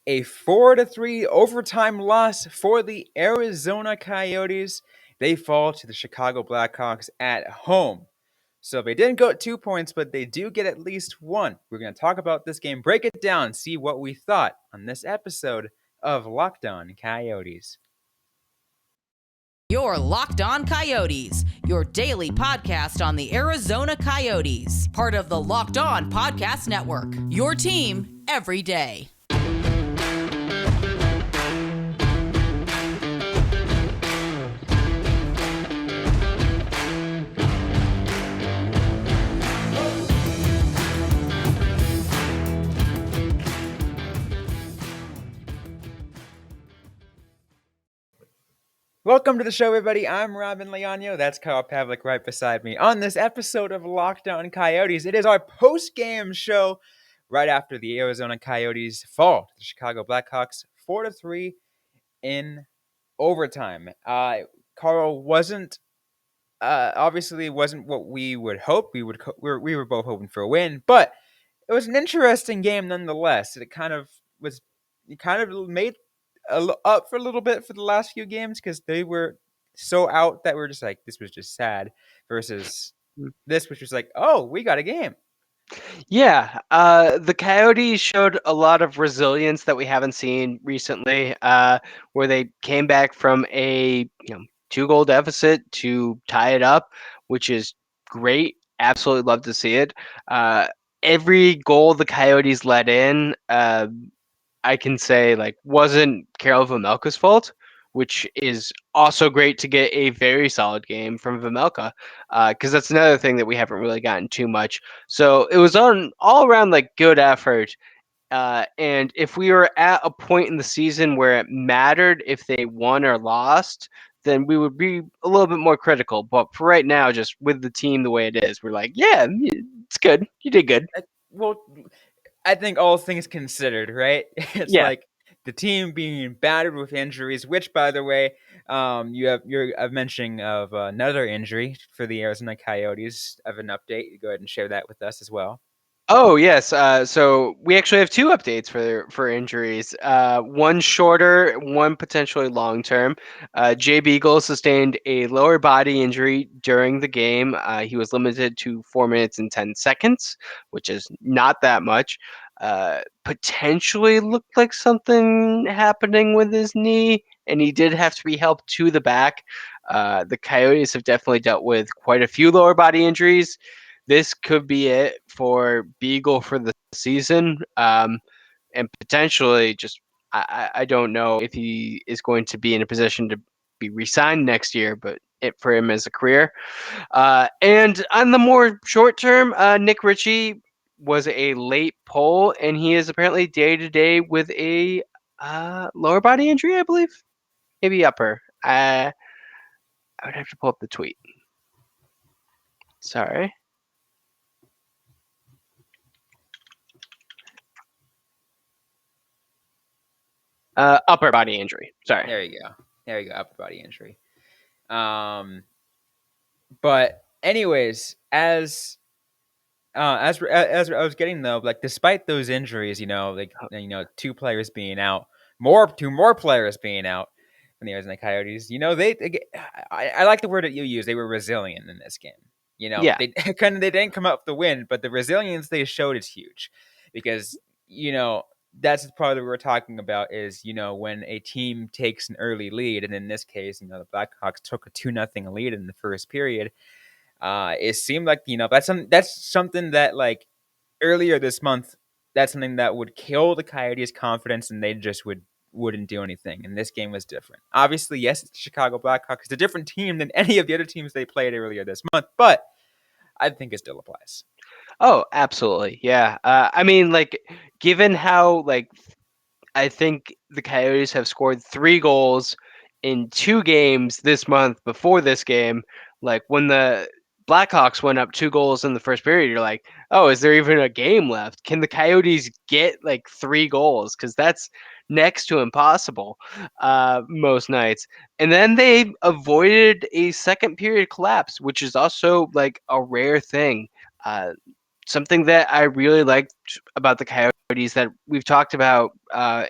A 4-3 overtime loss for the Arizona Coyotes. They fall to the Chicago Blackhawks at home. So they didn't get 2 points, but they do get at least one. We're going to talk about this game, break it down, see what we thought on this episode of Locked On Coyotes. You're Locked On Coyotes, your daily podcast on the Arizona Coyotes, part of the Locked On Podcast Network, your team every day. Welcome to the show, everybody. I'm Robyn Leonio. That's Kyle Pavlik right beside me. On this episode of Locked On Coyotes, it is our post-game show right after the Arizona Coyotes fall to the Chicago Blackhawks 4-3 in overtime. Carl obviously wasn't what we would hope. We were both hoping for a win, but it was an interesting game nonetheless. It kind of made up for a little bit for the last few games because they were so out that we're just like, this was just sad, versus this, which was like, oh, we got a game. Yeah, the Coyotes showed a lot of resilience that we haven't seen recently, where they came back from a 2-goal deficit to tie it up, which is great. Absolutely love to see it. Every goal the Coyotes let in, I can say wasn't Karel Vejmelka's fault, which is also great to get a very solid game from Vejmelka, because that's another thing that we haven't really gotten too much. So it was all around good effort. And if we were at a point in the season where it mattered if they won or lost, then we would be a little bit more critical. But for right now, just with the team the way it is, we're like, yeah, it's good. You did good. Well, I think all things considered, right? It's like the team being battered with injuries, which, by the way, you're mentioning of another injury for the Arizona Coyotes. Of an update, go ahead and share that with us as well. Oh yes, so we actually have two updates for injuries. One shorter, one potentially long term. Jay Beagle sustained a lower body injury during the game. He was limited to 4 minutes and 10 seconds, which is not that much. Potentially looked like something happening with his knee, and he did have to be helped to the back. The Coyotes have definitely dealt with quite a few lower body injuries. This could be it for Beagle for the season, and potentially just I don't know if he is going to be in a position to be re-signed next year, but it for him as a career. And on the more short term, Nick Ritchie was a late pull, and he is apparently day to day with a lower body injury, I believe, maybe upper. I would have to pull up the tweet. Sorry. Upper body injury. Sorry. There you go. Upper body injury. But anyways, as I was getting though, despite those injuries, two players being out, two more players being out from the Arizona Coyotes, I like the word that you use. They were resilient in this game. They didn't come out with the win, but the resilience they showed is huge, because that's part of what we're talking about is when a team takes an early lead, and in this case, the Blackhawks took a 2-0 lead in the first period. It seemed like that's something that earlier this month, that's something that would kill the Coyotes' confidence, and they just wouldn't do anything. And this game was different. Obviously, yes, it's the Chicago Blackhawks. It's a different team than any of the other teams they played earlier this month, but I think it still applies. Oh, absolutely. Yeah. I mean, given how, I think the Coyotes have scored 3 goals in 2 games this month before this game, when the Blackhawks went up 2 goals in the first period, you're like, oh, is there even a game left? Can the Coyotes get 3 goals? Because that's next to impossible most nights. And then they avoided a second period collapse, which is also a rare thing. Something that I really liked about the Coyotes that we've talked about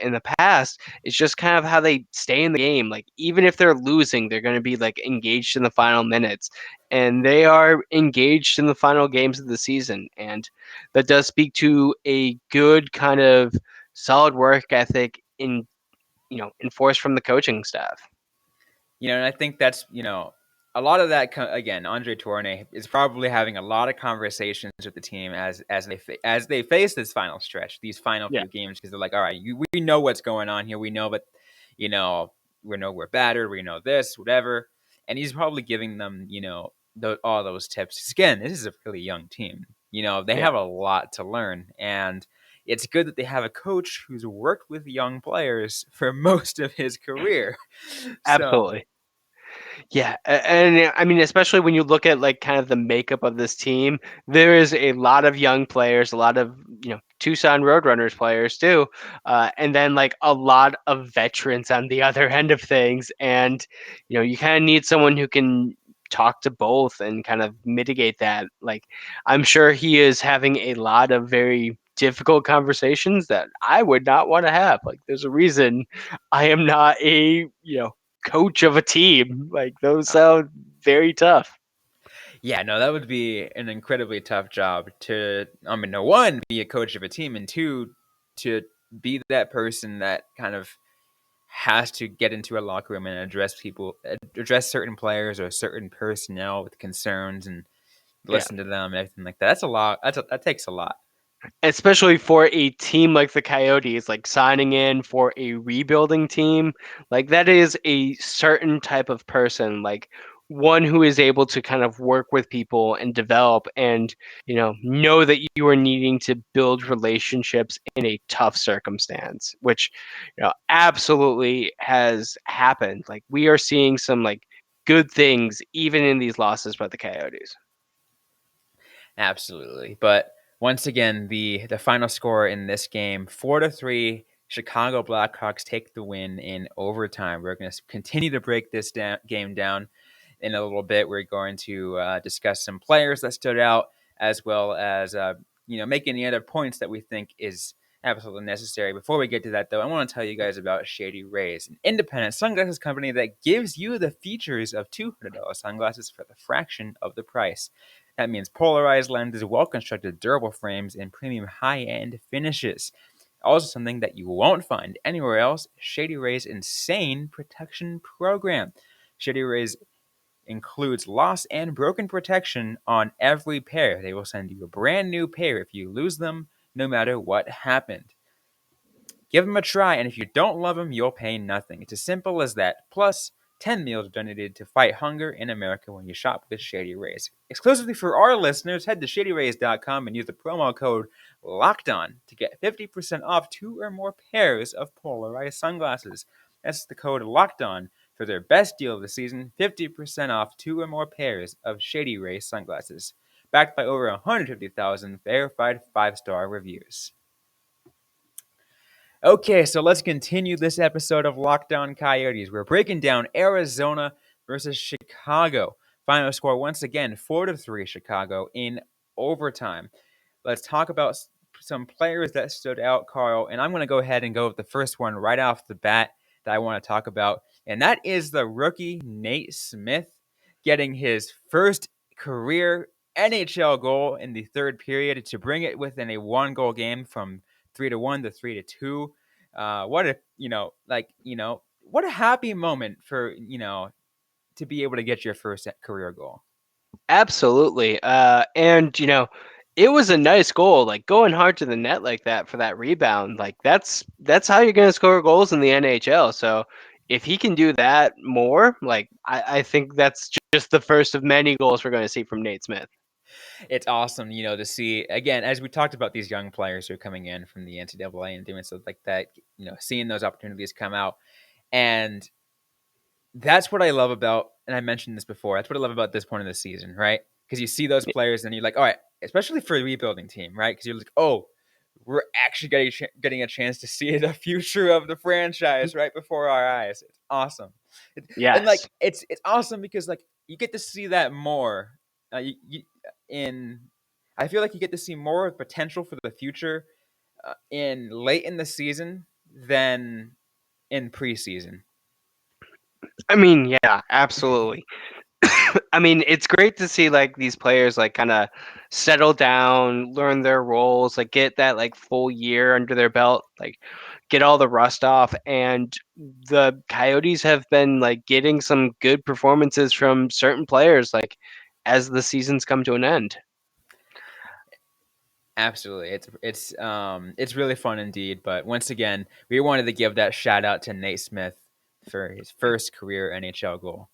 in the past, it's just kind of how they stay in the game. Like even if they're losing, they're going to be like engaged in the final minutes, and they are engaged in the final games of the season. And that does speak to a good kind of solid work ethic in enforced from the coaching staff. And I think that's, a lot of that, again, Andre Tourné is probably having a lot of conversations with the team as they face this final stretch, these final Yeah, few games, because they're like, all right, we know what's going on here. We know, but, you know, we know we're battered. We know this, whatever. And he's probably giving them, all those tips. 'Cause again, this is a really young team. They yeah, have a lot to learn. And it's good that they have a coach who's worked with young players for most of his career. So, absolutely. Yeah, and I mean, especially when you look at like kind of the makeup of this team, there is a lot of young players, a lot of Tucson Roadrunners players too, and then like a lot of veterans on the other end of things, and you kind of need someone who can talk to both and kind of mitigate that. Like, I'm sure he is having a lot of very difficult conversations that I would not want to have. Like, there's a reason I am not a coach of a team. Like those sound very tough. yeah, no, that would be an incredibly tough job to, no, one, be a coach of a team, and two, to be that person that kind of has to get into a locker room and address certain players or certain personnel with concerns and Yeah. listen to them and everything like that. That's a lot. That takes a lot. Especially for a team like the Coyotes, like signing in for a rebuilding team, like that is a certain type of person, like one who is able to kind of work with people and develop and, know that you are needing to build relationships in a tough circumstance, which, absolutely has happened. Like we are seeing some like good things even in these losses by the Coyotes. Absolutely. But once again, the final score in this game, 4-3, Chicago Blackhawks take the win in overtime. We're going to continue to break this game down in a little bit. We're going to discuss some players that stood out, as well as make any other points that we think is absolutely necessary. Before we get to that, though, I want to tell you guys about Shady Rays, an independent sunglasses company that gives you the features of $200 sunglasses for the fraction of the price. That means polarized lenses, well-constructed durable frames, and premium high-end finishes. Also something that you won't find anywhere else, Shady Rays' insane protection program. Shady Rays includes loss and broken protection on every pair. They will send you a brand new pair if you lose them, no matter what happened. Give them a try, and if you don't love them, you'll pay nothing. It's as simple as that. Plus, 10 meals donated to fight hunger in America when you shop with Shady Rays. Exclusively for our listeners, head to shadyrays.com and use the promo code LOCKEDON to get 50% off 2 or more pairs of polarized sunglasses. That's the code LOCKEDON for their best deal of the season, 50% off 2 or more pairs of Shady Rays sunglasses. Backed by over 150,000 verified 5-star reviews. Okay, so let's continue this episode of Lockdown Coyotes. We're breaking down Arizona versus Chicago. Final score once again 4-3 Chicago in overtime. Let's talk about some players that stood out, Carl. And I'm going to go ahead and go with the first one right off the bat that I want to talk about. And that is the rookie Nate Smith getting his first career NHL goal in the third period to bring it within a 1-goal game from 3-1 to 3-2. What a what a happy moment for to be able to get your first career goal. Absolutely. And it was a nice goal, like going hard to the net like that for that rebound. Like that's how you're gonna score goals in the NHL. So if he can do that more, like I think that's just the first of many goals we're gonna see from Nate Smith. It's awesome, to see again as we talked about these young players who are coming in from the NCAA and doing stuff like that. Seeing those opportunities come out, and that's what I love about. And I mentioned this before. That's what I love about this point of the season, right? Because you see those players and you're like, all right, especially for a rebuilding team, right? Because you're like, oh, we're actually getting a chance to see the future of the franchise right before our eyes. It's awesome, and like Yes. it's awesome because like you get to see that more. In I feel like you get to see more of potential for the future in late in the season than in preseason. I mean, yeah, absolutely. I mean, it's great to see like these players like kind of settle down, learn their roles, like get that like full year under their belt, like get all the rust off. And the Coyotes have been like getting some good performances from certain players, like as the seasons come to an end. Absolutely. It's really fun indeed. But once again, we wanted to give that shout out to Nate Smith for his first career NHL goal.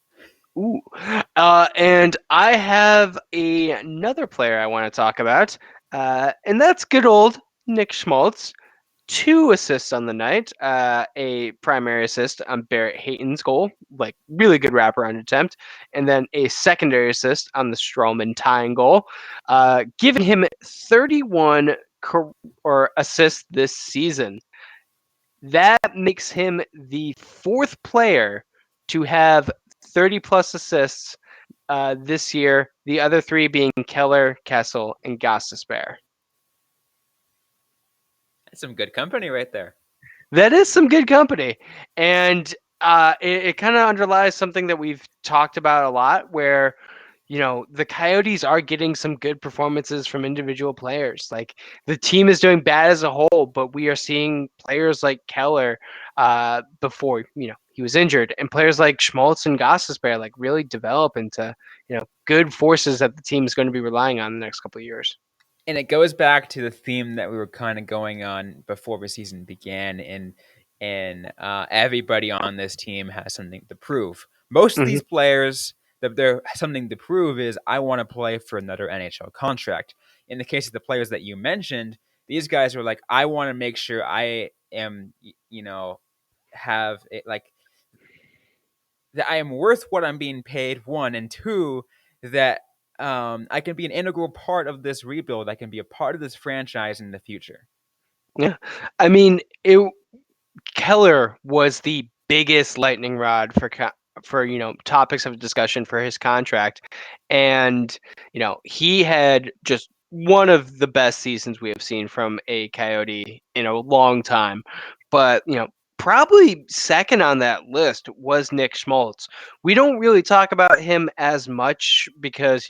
Ooh. And I have another player I want to talk about, and that's good old Nick Schmaltz. 2 assists on the night, a primary assist on Barrett Hayton's goal, like really good wraparound attempt, and then a secondary assist on the Strålman tying goal, giving him 31 or assists this season. That makes him the 4th player to have 30 plus assists this year. The other 3 being Keller, Kessel, and Gostisbehere. That's some good company right there. That is some good company, and it kind of underlies something that we've talked about a lot, where the Coyotes are getting some good performances from individual players. Like the team is doing bad as a whole, but we are seeing players like Keller before he was injured, and players like Schmaltz and Gostisbehere like really develop into good forces that the team is going to be relying on in the next couple of years. And it goes back to the theme that we were kind of going on before the season began, and everybody on this team has something to prove. Most of Mm-hmm. these players, that they're something to prove is I want to play for another NHL contract. In the case of the players that you mentioned, these guys are like, I want to make sure I am, have it like that I am worth what I'm being paid. One, and two, that I can be an integral part of this rebuild. I can be a part of this franchise in the future. Yeah, I mean, Keller was the biggest lightning rod for topics of discussion for his contract, and he had just one of the best seasons we have seen from a Coyote in a long time. But probably second on that list was Nick Schmaltz. We don't really talk about him as much because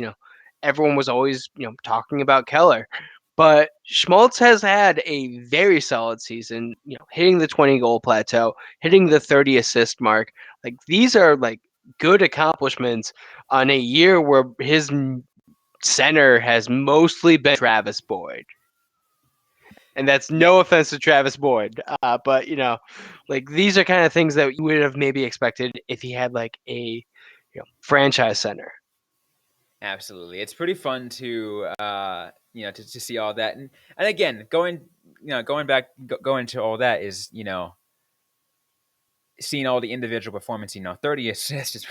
everyone was always talking about Keller. But Schmaltz has had a very solid season, hitting the 20 goal plateau, hitting the 30 assist mark. Like these are like good accomplishments on a year where his center has mostly been Travis Boyd. And that's Yeah, no offense to Travis Boyd, but like these are kind of things that you would have maybe expected if he had like a franchise center. absolutely. It's pretty fun to to see all that, and again, going to all that is seeing all the individual performance. 30 assists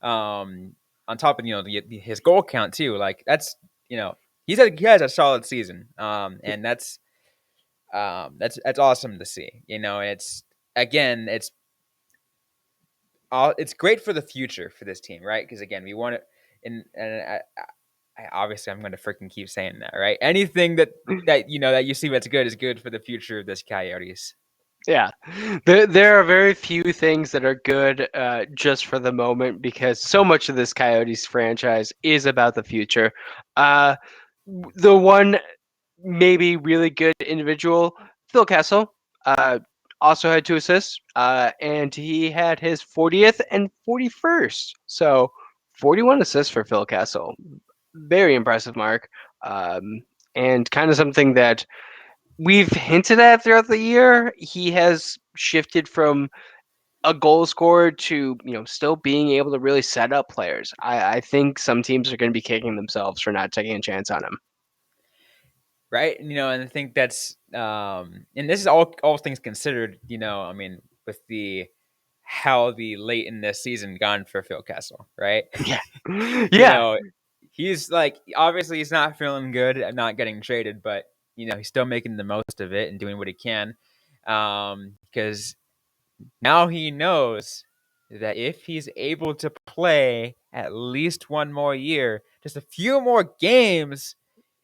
on top of his goal count too. Like that's he has a solid season. And that's awesome to see. It's again, it's great for the future for this team, right? Because again, we want it, and obviously I'm going to freaking keep saying that, right? Anything that you see what's good is good for the future of this Coyotes. Yeah, there are very few things that are good just for the moment because so much of this Coyotes franchise is about the future. The one maybe really good individual, Phil Kessel, uh, also had 2 assists, and he had his 40th and 41st. So 41 assists for Phil Kessel. Very impressive mark, and kind of something that we've hinted at throughout the year. He has shifted from a goal scorer to still being able to really set up players. I think some teams are going to be kicking themselves for not taking a chance on him. Right? And I think that's and this is all things considered, I mean, with the how the late in this season gone for Phil Kessel, right? Yeah, you yeah, know, he's like obviously he's not feeling good at not getting traded, but he's still making the most of it and doing what he can. Because now he knows that if he's able to play at least one more year, just a few more games,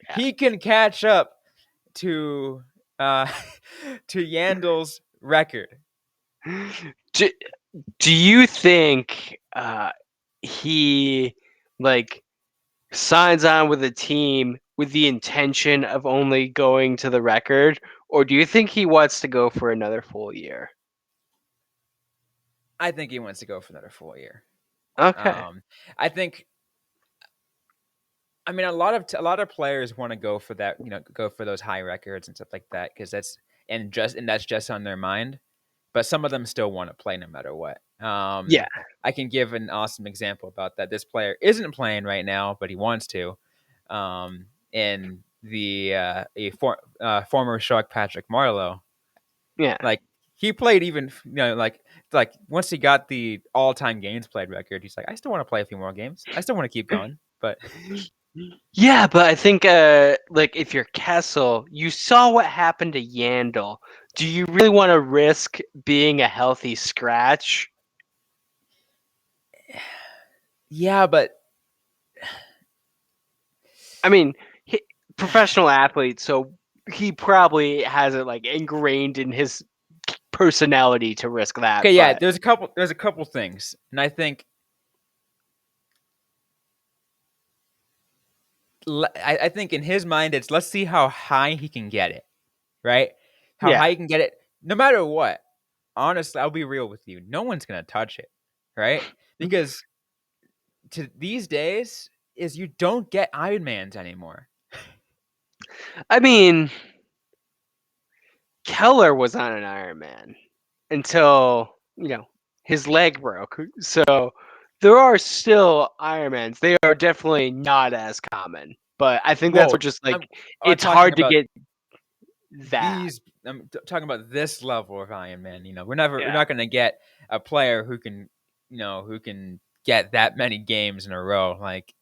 yeah. he can catch up to uh, to Yandel's record. Do, do you think he like signs on with a team with the intention of only going to the record, or do you think he wants to go for another full year? I think he wants to go for another full year. Okay. I think. I mean, a lot of players want to go for that, go for those high records and stuff like that because that's just on their mind. But some of them still want to play no matter what. Yeah. I can give an awesome example about that. This player isn't playing right now, but he wants to. In the former Shark Patrick Marleau, Yeah. like he played even like once he got the all-time games played record, he's like, I still want to play a few more games. I still want to keep going, but Yeah, but I think like if you're Kessel, you saw what happened to Yandel. Do you really want to risk being a healthy scratch? yeah, but I mean, he, professional athlete, so he probably has it like ingrained in his personality to risk that. okay, yeah. But There's a couple things, and I think I think in his mind it's let's see how high he can get it, right? How yeah, high he can get it, no matter what. Honestly, I'll be real with you. No one's gonna touch it, right? Because to these days is you don't get Ironmans anymore. I mean, Keller was on an Ironman until his leg broke. So there are still Ironmans. They are definitely not as common, but I think that's Well, just I'm like I'm it's talking hard to about get that. these. Talking about this level of Ironman. We're Yeah. not gonna get a player who can get that many games in a row. Like,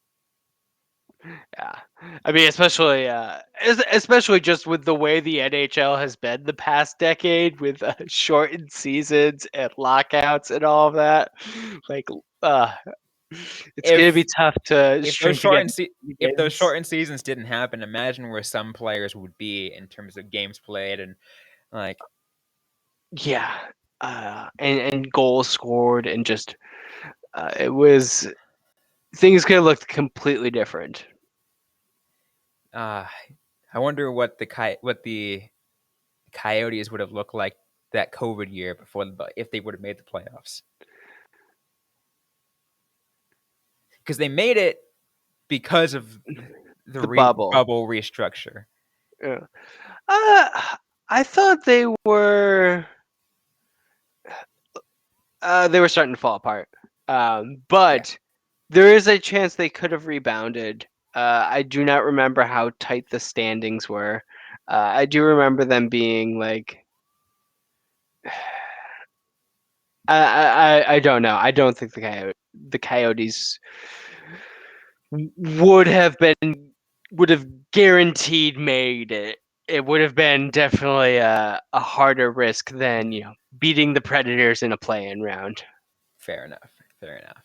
Yeah, I mean, especially just with the way the NHL has been the past decade, with shortened seasons and lockouts and all of that. Like, uh, it's gonna be if tough to if those string together if those games. shortened seasons didn't happen, imagine where some players would be in terms of games played and like Yeah, and goals scored, and just it was things could have looked completely different. uh I wonder what the Coyotes would have looked like that COVID year if they would have made the playoffs. Because they made it because of the The bubble. bubble restructure. Yeah. I thought they were starting to fall apart. Yeah, But there is a chance they could have rebounded. I do not remember how tight the standings were. I do remember them being like, I don't know. I don't think the Coyotes would have guaranteed made it. It would have been definitely a harder risk than beating the Predators in a play-in round. fair enough. Fair enough.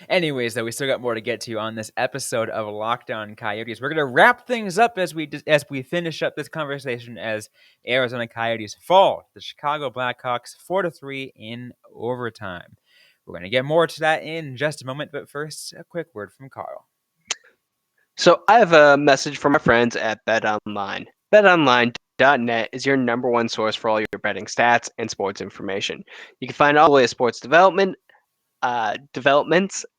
Anyways, though, we still got more to get to on this episode of Lockdown Coyotes. We're gonna wrap things up as we finish up this conversation as Arizona Coyotes fall to the Chicago Blackhawks 4-3 in overtime. We're gonna get more to that in just a moment, but first, a quick word from Carl. So I have a message from our friends at BetOnline. BetOnline.net is your number one source for all your betting stats and sports information. You can find all the latest sports developments,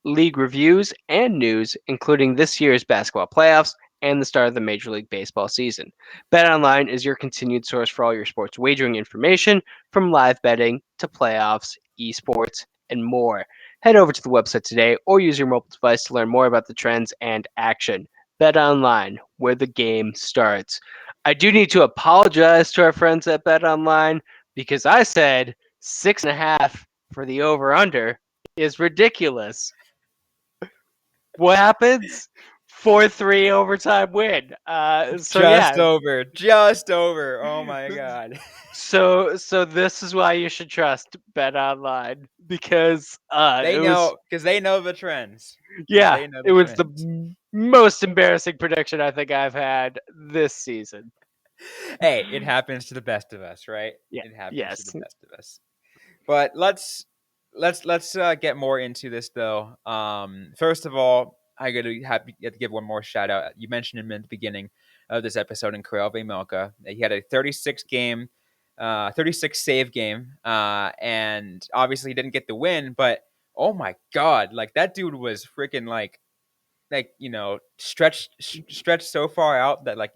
league reviews, and news, including this year's basketball playoffs and the start of the Major League Baseball season. BetOnline is your continued source for all your sports wagering information, from live betting to playoffs, esports, and more. Head over to the website today or use your mobile device to learn more about the trends and action. BetOnline, where the game starts. I do need to apologize to our friends at BetOnline because I said 6.5 for the over under is ridiculous. What happens? 4-3 overtime win. So Just yeah. over, just over. Oh my god. So this is why you should trust Bet Online, because They it was know because they know the trends. Because yeah, they know it the was the trends. most embarrassing prediction I think I've had this season. Hey, it happens to the best of us, right? Yeah. It happens to the Yes. best of us. But let's get more into this though. First of all, I have to give one more shout out. You mentioned him in the beginning of this episode in Karel Vejmelka. He had a 36 save game, and obviously he didn't get the win. But oh my god, like that dude was freaking like stretched so far out that like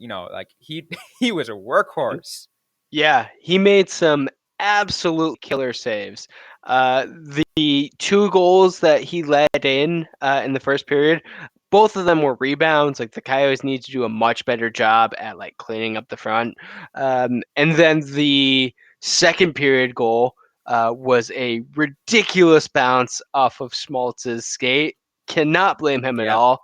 he he was a workhorse. Yeah, he made some absolute killer saves. The two goals that he let in the first period, both of them were rebounds. Like the Coyotes need to do a much better job at like cleaning up the front. And then the second period goal was a ridiculous bounce off of Schmaltz's skate. Cannot blame him at Yeah, all.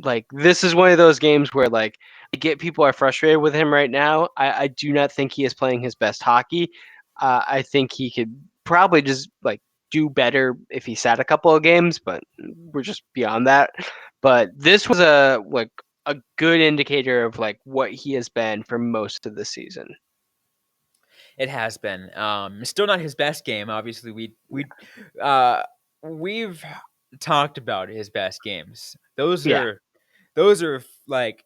Like this is one of those games where like I get people are frustrated with him right now. I do not think he is playing his best hockey. I think he could probably just like do better if he sat a couple of games, but we're just beyond that. But this was a good indicator of like what he has been for most of the season. it has been. Still not his best game. Obviously, uh, we've talked about his best games. Yeah. Those are like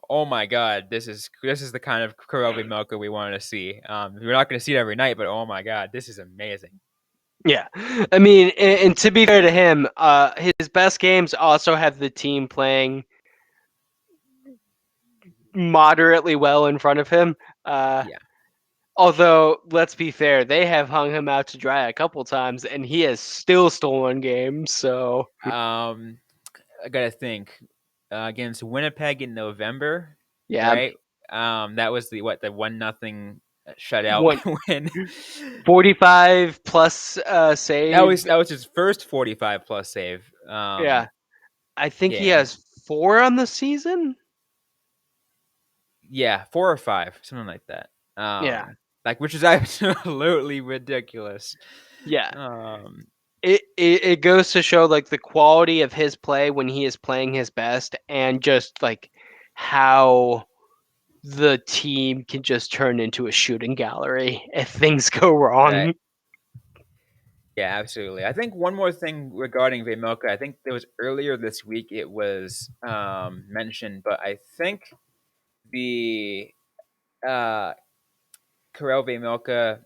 oh my god, this is the kind of Kurobe Milka we want to see. We're not going to see it every night, but oh my god, this is amazing. Yeah, I mean, and to be fair to him, his best games also have the team playing moderately well in front of him. Uh, Yeah. Although, let's be fair, they have hung him out to dry a couple times, and he has still stolen games. So, I gotta think. Against Winnipeg in November, yeah, right? That was the 1-0 shutout one win. 45 plus that save. was that was his first 45 plus save. Yeah, I think he Game. has 4 on the season. Yeah, 4 or 5, something like that. Yeah, Like which is absolutely ridiculous. yeah. Um, It goes to show like the quality of his play when he is playing his best, and just like how the team can just turn into a shooting gallery if things go right. wrong. Yeah, absolutely. I think one more thing regarding Vejmelka, I think there was earlier this week it was mentioned, but I think the uh, Karel Vejmelka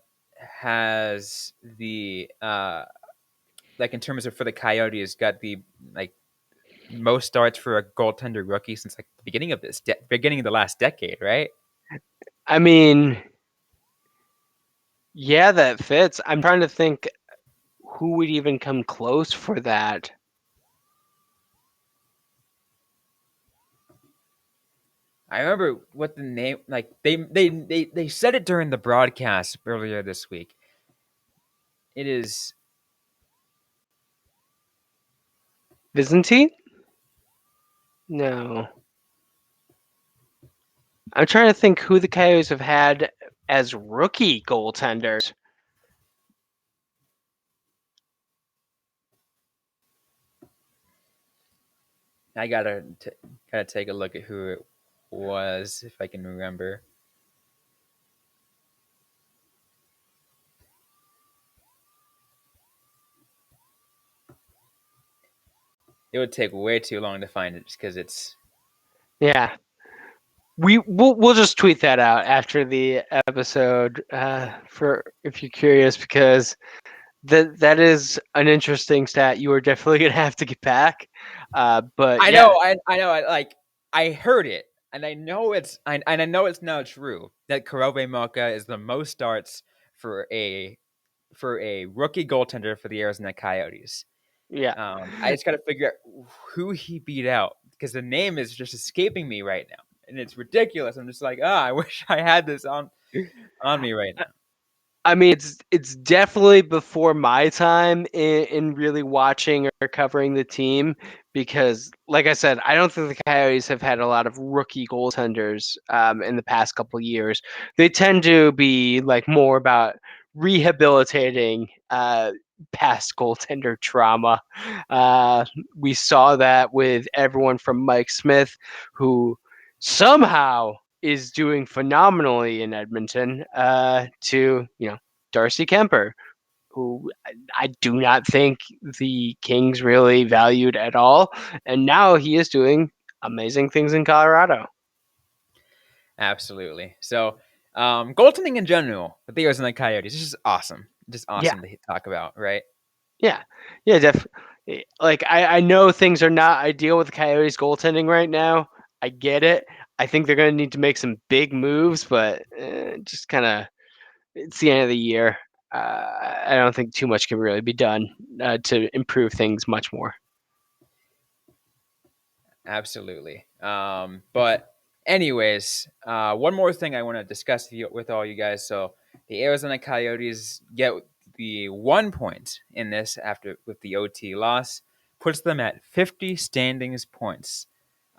has the like in terms of for the Coyotes got the like most starts for a goaltender rookie since like the beginning of beginning of the last decade, right? I mean, yeah, that fits. I'm trying to think who would even come close for that. I remember what the name like they said it during the broadcast earlier this week. It is Byzantine? No. I'm trying to think who the Coyotes have had as rookie goaltenders. I gotta take a look at who it was if I can remember. It would take way too long to find it just because it's Yeah. We'll just tweet that out after the episode for if you're curious, because that is an interesting stat. You are definitely gonna have to get back. But I yeah, know, I know. I heard it, and I know it's not true that Karove Moka is the most starts for a rookie goaltender for the Arizona Coyotes. yeah. I just got to figure out who he beat out because the name is just escaping me right now, and it's ridiculous. I'm just like, I wish I had this on me right now. I mean, it's definitely before my time in really watching or covering the team, because, like I said, I don't think the Coyotes have had a lot of rookie goaltenders in the past couple years. They tend to be like more about rehabilitating past goaltender trauma. Uh, we saw that with everyone from Mike Smith, who somehow is doing phenomenally in Edmonton, to Darcy Kemper, who I do not think the Kings really valued at all, and now he is doing amazing things in Colorado. Absolutely. So, goaltending in general, with the Arizona Coyotes, is just awesome. Just Yeah, awesome to talk about, right? yeah, yeah, definitely. Like I know things are not ideal with the Coyotes goaltending right now. I get it. I think they're going to need to make some big moves, but just kind of it's the end of the year. I don't think too much can really be done to improve things much more. Absolutely. But anyways, one more thing I want to discuss with all you guys. So the Arizona Coyotes get the 1 point in this after with the OT loss, puts them at 50 standings points.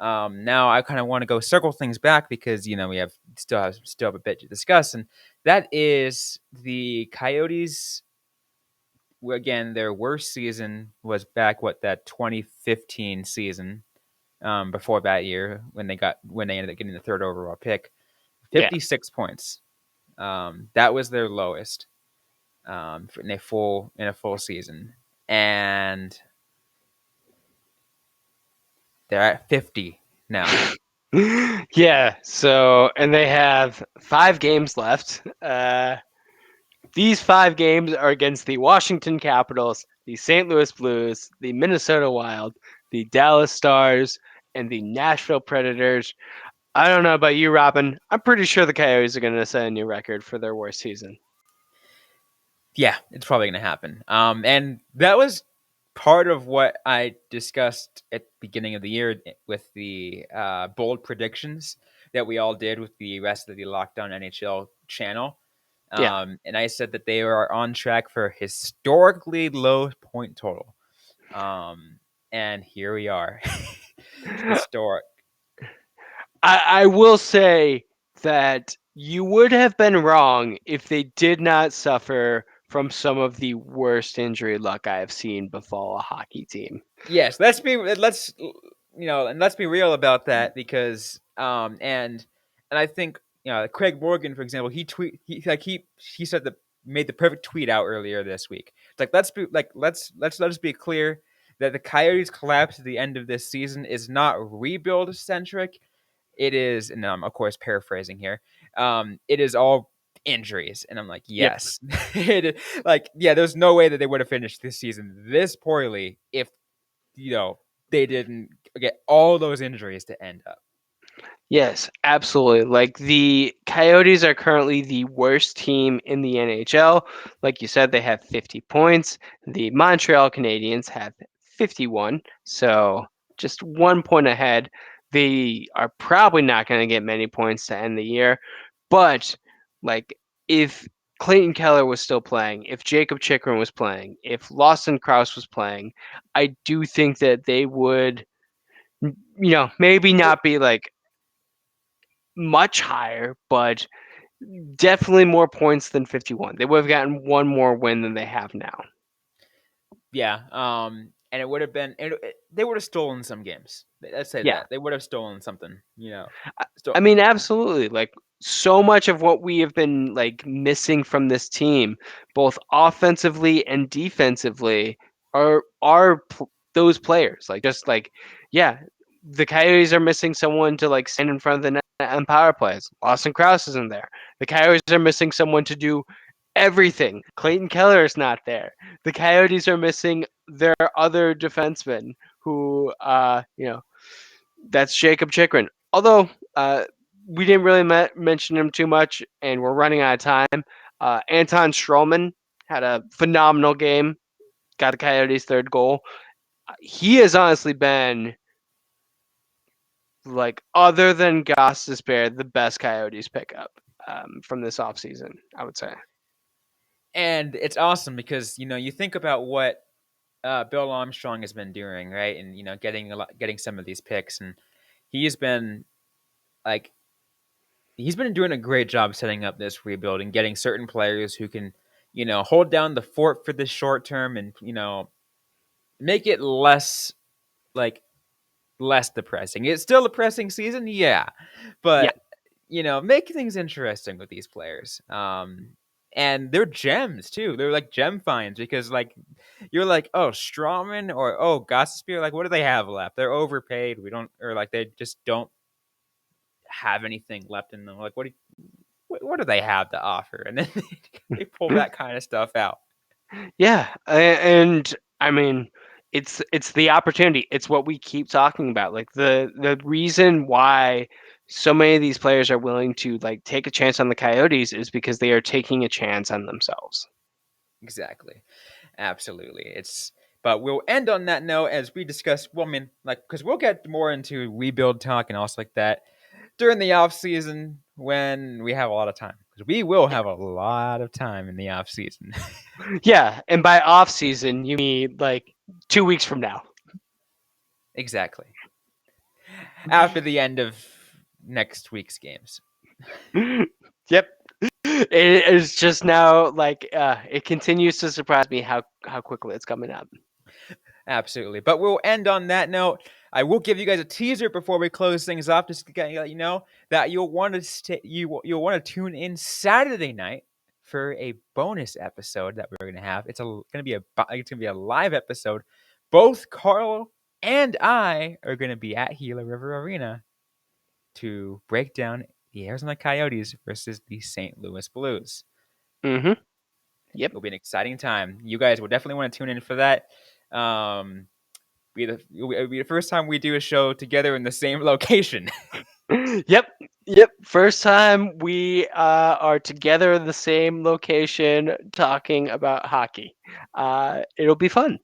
Now I kind of want to go circle things back because we still have a bit to discuss, and that is the Coyotes. Again, their worst season was back that 2015 season, before that year when they ended up getting the third overall pick. Yeah. 56 points. That was their lowest, in a full season, and they're at 50 now. Yeah. So, and they have 5 games left. These 5 games are against the Washington Capitals, the St. Louis Blues, the Minnesota Wild, the Dallas Stars, and the Nashville Predators. I don't know about you, Robin. I'm pretty sure the Coyotes are going to set a new record for their worst season. Yeah, it's probably going to happen. And that was part of what I discussed at the beginning of the year with the bold predictions that we all did with the rest of the Locked On NHL channel. Yeah. And I said that they are on track for a historically low point total. And here we are. Historic. I will say that you would have been wrong if they did not suffer from some of the worst injury luck I have seen befall a hockey team. Yes, let's be real about that because and I think Craig Morgan, for example, he said that made the perfect tweet out earlier this week. It's like let's be clear that the Coyotes' collapse at the end of this season is not rebuild centric. It is, and I'm of course paraphrasing here. It is all injuries, and I'm like, Yep. yes, yeah. There's no way that they would have finished this season this poorly if you know they didn't get all those injuries to end up. Yes, absolutely. Like the Coyotes are currently the worst team in the NHL. Like you said, they have 50 points. The Montreal Canadiens have 51. So just 1 point ahead. They are probably not going to get many points to end the year. But like if Clayton Keller was still playing, if Jacob Chikrin was playing, if Lawson Krause was playing, I do think that they would, maybe not be like much higher, but definitely more points than 51. They would have gotten one more win than they have now. Yeah, and it would have been they would have stolen some games. Let's say Yeah. that they would have stolen something. I So I mean, absolutely. Like so much of what we have been like missing from this team, both offensively and defensively, are those players. Like just like, yeah, the Coyotes are missing someone to like stand in front of the net and power plays. Lawson Krause isn't there. The Coyotes are missing someone to do everything. Clayton Keller is not there. The Coyotes are missing their other defenseman who, that's Jacob Chikrin. Although we didn't really mention him too much, and we're running out of time. Anton Strålman had a phenomenal game, got the Coyotes' third goal. He has honestly been, like, other than Goss Despair, the best Coyotes pickup from this offseason, I would say. and it's awesome because you think about what Bill Armstrong has been doing, right, and getting some of these picks, and he's been like he's been doing a great job setting up this rebuild and getting certain players who can hold down the fort for the short term and make it like less depressing. It's still a depressing season, yeah, Yeah. but make things interesting with these players. And they're gems too. They're like gem finds because like you're like, oh, Strålman or oh, Gossespierre, like what do they have left? They're overpaid. We don't, or like they just don't have anything left in them. Like what do they have to offer? And then they pull that kind of stuff out. Yeah, and I mean, it's the opportunity. It's what we keep talking about. Like the reason why so many of these players are willing to like take a chance on the Coyotes is because they are taking a chance on themselves. Exactly. Absolutely. But we'll end on that note as we discuss, well, I mean, like, because we'll get more into rebuild talk and also like that during the off season when we have a lot of time. Because we will have a lot of time in the off season. Yeah, and by off season you mean like 2 weeks from now. Exactly. After the end of next week's games. Yep. It is just now like it continues to surprise me how quickly it's coming up. Absolutely. But we'll end on that note. I will give you guys a teaser before we close things off, just to let you know that you'll want to you'll want to tune in Saturday night for a bonus episode that we're gonna have. It's gonna be a live episode. Both Carl and I are gonna be at Gila River Arena to break down the Arizona Coyotes versus the St. Louis Blues. Mm-hmm. Yep. It'll be an exciting time. You guys will definitely want to tune in for that. Um, it'll be the first time we do a show together in the same location. Yep. Yep. First time we are together in the same location talking about hockey. It'll be fun.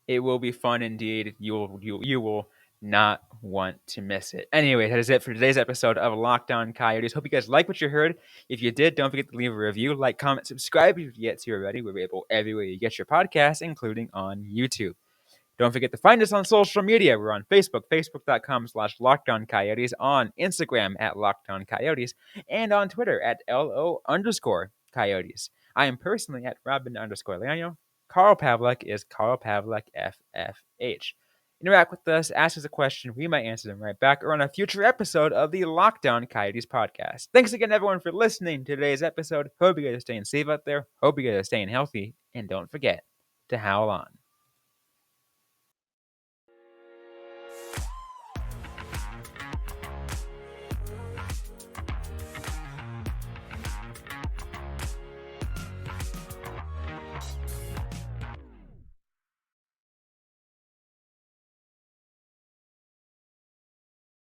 It will be fun indeed. You will not want to miss it. Anyway, that is it for today's episode of Locked On Coyotes. Hope you guys like what you heard. If you did, don't forget to leave a review, like, comment, subscribe if you yet to already. We're able everywhere you get your podcasts, including on YouTube. Don't forget to find us on social media. We're on Facebook, facebook.com/LockedOnCoyotes, on Instagram at LockedOnCoyotes, and on Twitter at LO_Coyotes. I am personally at Robyn_Leano. Carl Pavlik is Carl Pavlik FFH. Interact with us, ask us a question, we might answer them right back, or on a future episode of the Locked On Coyotes podcast. Thanks again, everyone, for listening to today's episode. Hope you guys are staying safe out there. Hope you guys are staying healthy. And don't forget to howl on.